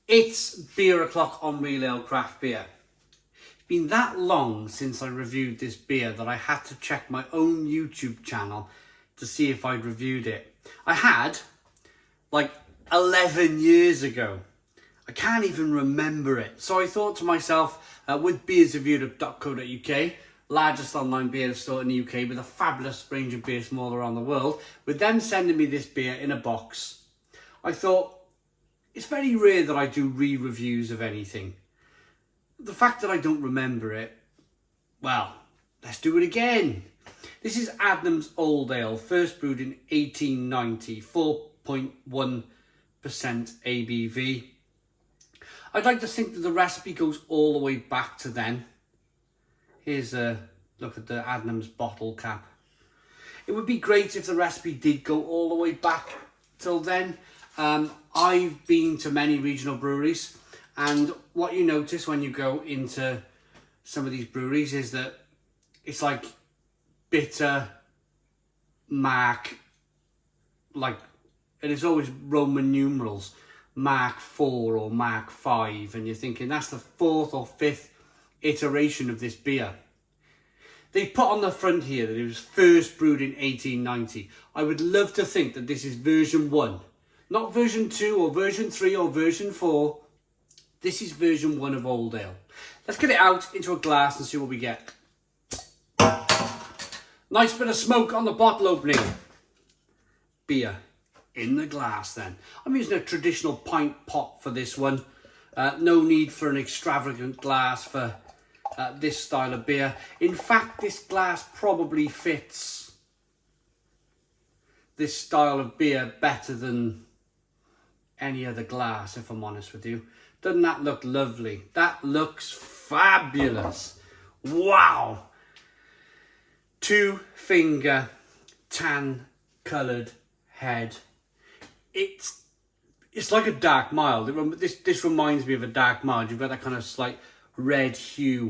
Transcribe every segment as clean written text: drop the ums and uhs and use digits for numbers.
It's beer o'clock on Real Ale Craft Beer. It's been that long since I reviewed this beer that I had to check my own YouTube channel to see if I'd reviewed it. I had, like 11 years ago. I can't even remember it. So I thought to myself, with beersreviewed.co.uk, largest online beer store in the UK with a fabulous range of beers from all around the world, with them sending me this beer in a box, I thought, it's very rare that I do re-reviews of anything. The fact that I don't remember it, well, let's do it again. This is Adnams Old Ale, first brewed in 1890, 4.1% ABV. I'd like to think that the recipe goes all the way back to then. Here's a look at the Adnams bottle cap. It would be great if the recipe did go all the way back till then. I've been to many regional breweries, and what you notice when you go into some of these breweries is that it's like bitter, mark, like, and it's always Roman numerals, Mark 4 or Mark 5, and you're thinking that's the 4th or 5th iteration of this beer. They put on the front here that it was first brewed in 1890. I would love to think that this is version 1. Not version 2 or version 3 or version 4. This is version 1 of Old Ale. Let's get it out into a glass and see what we get. Nice bit of smoke on the bottle opening. Beer in the glass then. I'm using a traditional pint pot for this one. No need for an extravagant glass for this style of beer. In fact, this glass probably fits this style of beer better than any other glass, if I'm honest with you. Doesn't that look lovely? That looks fabulous. Wow. 2-finger tan coloured head. It's like a dark mild. This reminds me of a dark mild. You've got that kind of slight red hue.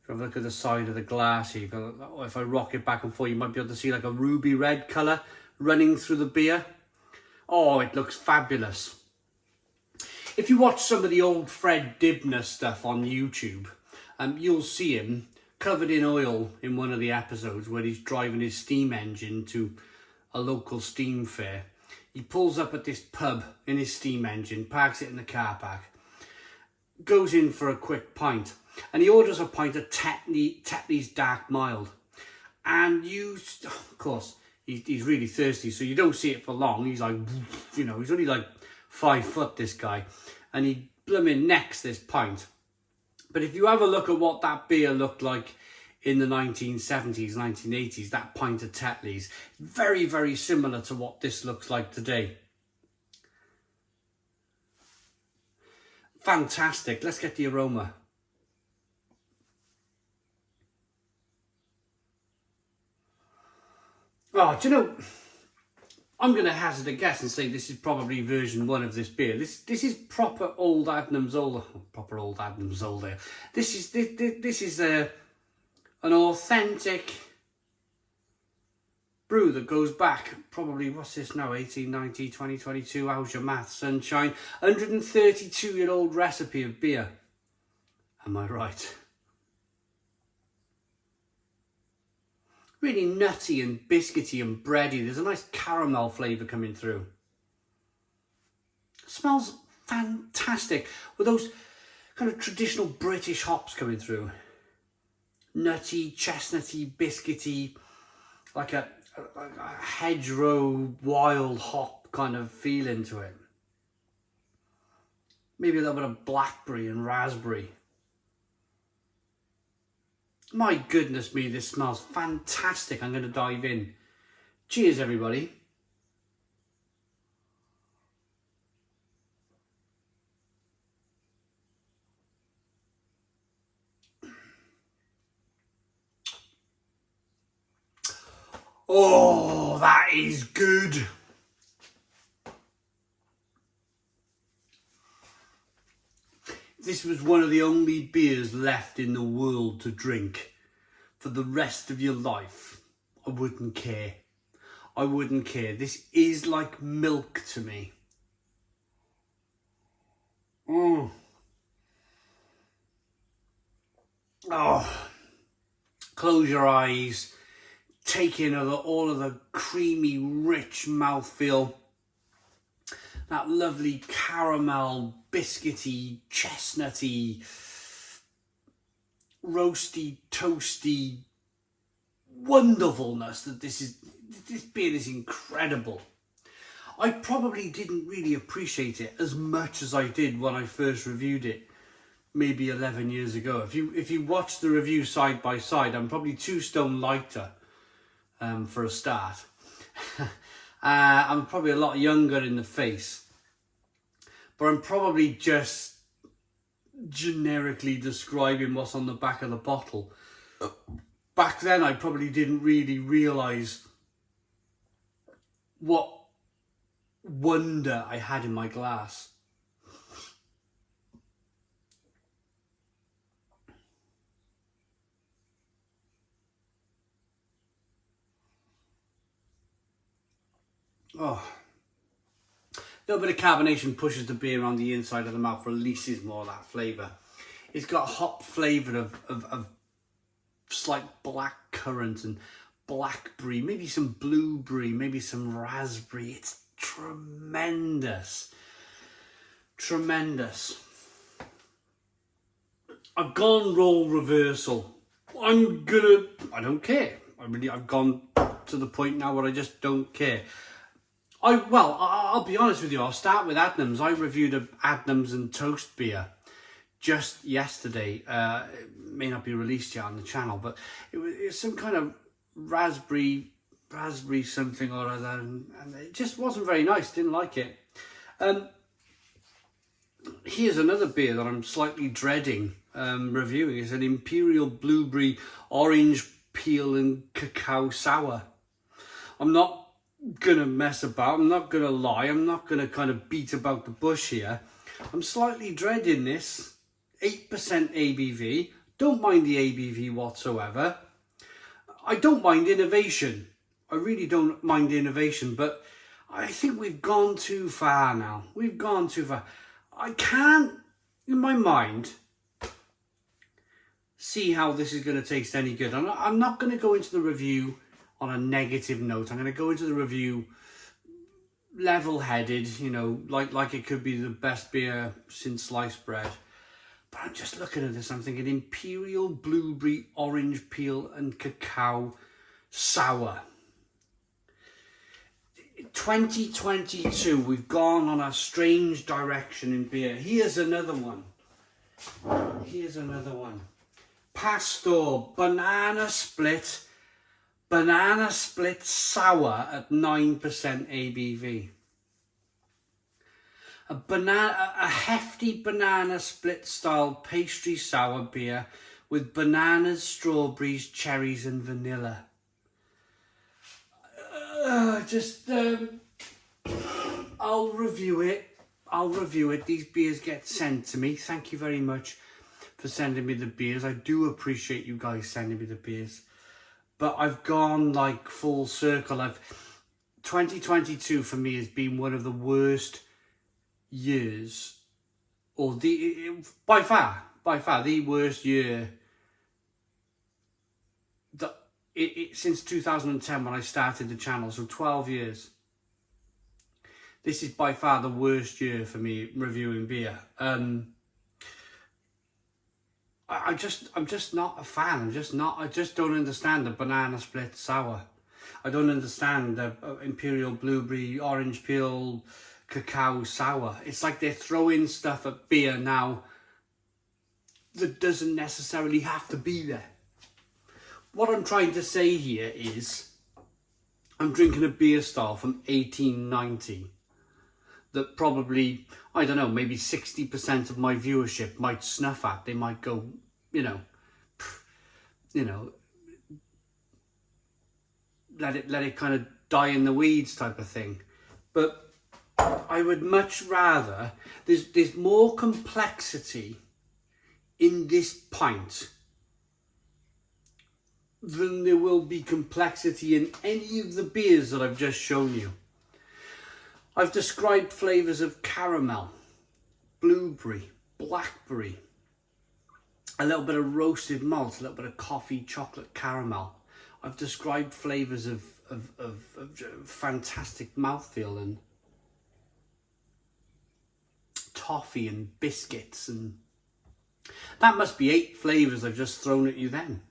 If you have a look at the side of the glass here, you've got, if I rock it back and forth, you might be able to see like a ruby red colour running through the beer. Oh, it looks fabulous. If you watch some of the old Fred Dibner stuff on YouTube, you'll see him covered in oil in one of the episodes where he's driving his steam engine to a local steam fair. He pulls up at this pub in his steam engine, parks it in the car park, goes in for a quick pint, and he orders a pint of Tetley's Dark Mild. And of course, he's really thirsty, so you don't see it for long. He's like, you know, he's only like 5 foot, this guy, and he blooming necks this pint. But if you have a look at what that beer looked like in the 1970s, 1980s, that pint of Tetley's, very, very similar to what this looks like today. Fantastic. Let's get the aroma. Oh, do you know, I'm going to hazard a guess and say this is probably version 1 of this beer. This is proper old Adnams Old Ale. This is an authentic brew that goes back probably, what's this now, 1890, 2022, how's your math, sunshine? 132-year-old recipe of beer. Am I right? Really nutty and biscuity and bready. There's a nice caramel flavour coming through. Smells fantastic with those kind of traditional British hops coming through. Nutty, chestnutty, biscuity, like a hedgerow wild hop kind of feeling to it. Maybe a little bit of blackberry and raspberry. My goodness me, this smells fantastic. I'm going to dive in. Cheers, everybody. Oh, that is good. This was one of the only beers left in the world to drink for the rest of your life, I wouldn't care. I wouldn't care. This is like milk to me. Mm. Oh, close your eyes, take in all of the creamy, rich mouthfeel. That lovely caramel, biscuity, chestnutty, roasty, toasty wonderfulness that this beer is incredible. I probably didn't really appreciate it as much as I did when I first reviewed it, maybe 11 years ago. If you watch the review side by side, I'm probably 2 stone lighter for a start. I'm probably a lot younger in the face, but I'm probably just generically describing what's on the back of the bottle. Back then, I probably didn't really realise what wonder I had in my glass. Oh, a little bit of carbonation pushes the beer on the inside of the mouth, releases more of that flavour. It's got a hop flavour of slight black currant and blackberry, maybe some blueberry, maybe some raspberry. It's tremendous. Tremendous. I've gone role reversal. I don't care. I've gone to the point now where I just don't care. I'll be honest with you. I'll start with Adnams. I reviewed an Adnams and Toast beer just yesterday. It may not be released yet on the channel, but it was some kind of raspberry something or other, and it just wasn't very nice. Didn't like it. Here's another beer that I'm slightly dreading reviewing. It's an Imperial Blueberry Orange Peel and Cacao Sour. I'm not gonna mess about, I'm not gonna lie, I'm not gonna kind of beat about the bush here. I'm slightly dreading this. 8% ABV. Don't mind the ABV whatsoever. I don't mind innovation. I really don't mind innovation, but I think we've gone too far now. We've gone too far. I can't, in my mind, see how this is going to taste any good. I'm not going to go into the review on a negative note. I'm going to go into the review level-headed, you know, like it could be the best beer since sliced bread. But I'm just looking at this, I'm thinking Imperial Blueberry Orange Peel and Cacao Sour. 2022, we've gone on a strange direction in beer. Here's another one. Pastor Banana Split Sour at 9% ABV. A hefty banana split style pastry sour beer with bananas, strawberries, cherries and vanilla. I'll review it. These beers get sent to me. Thank you very much for sending me the beers. I do appreciate you guys sending me the beers. But I've gone like full circle. 2022 for me has been one of the worst years, or by far the worst year that since 2010 when I started the channel. So 12 years. This is by far the worst year for me reviewing beer. I'm just not a fan. I just don't understand the banana split sour. I don't understand the Imperial Blueberry Orange Peel Cacao Sour. It's like they're throwing stuff at beer now that doesn't necessarily have to be there. What I'm trying to say here is I'm drinking a beer style from 1890 that probably, I don't know, maybe 60% of my viewership might snuff at. They might go, let it kind of die in the weeds type of thing. But I would much rather, there's more complexity in this pint than there will be complexity in any of the beers that I've just shown you. I've described flavours of caramel, blueberry, blackberry, a little bit of roasted malt, a little bit of coffee, chocolate, caramel. I've described flavours of fantastic mouthfeel and toffee and biscuits, and that must be 8 flavours I've just thrown at you then.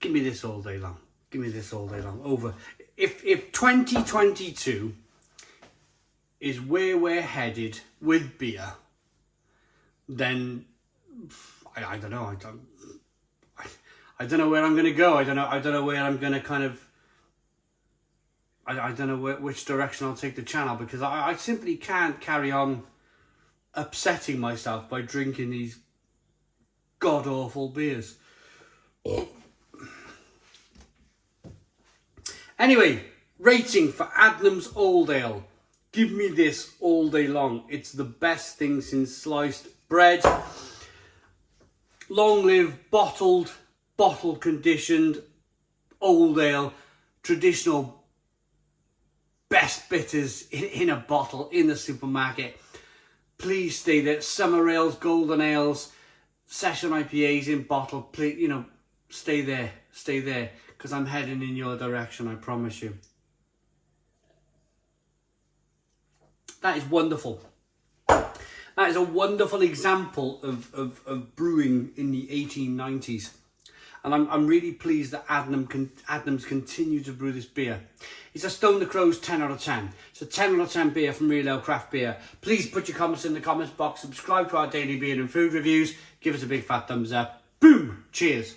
Give me this all day long. Give me this all day long. Over. If 2022 is where we're headed with beer, then I don't know. I don't know where I'm going to go. I don't know where I'm going to kind of. I don't know which direction I'll take the channel, because I simply can't carry on upsetting myself by drinking these god awful beers. Anyway, rating for Adnams Old Ale. Give me this all day long. It's the best thing since sliced bread. Long live bottle conditioned old ale, traditional best bitters in a bottle in the supermarket. Please stay there. Summer ales, golden ales, session IPAs in bottle. Please, stay there, because I'm heading in your direction, I promise you. That is wonderful. That is a wonderful example of brewing in the 1890s. And I'm really pleased that Adnams continue to brew this beer. It's a Stone the Crow's 10 out of 10. It's a 10 out of 10 beer from Real Ale Craft Beer. Please put your comments in the comments box. Subscribe to our daily beer and food reviews. Give us a big fat thumbs up. Boom! Cheers.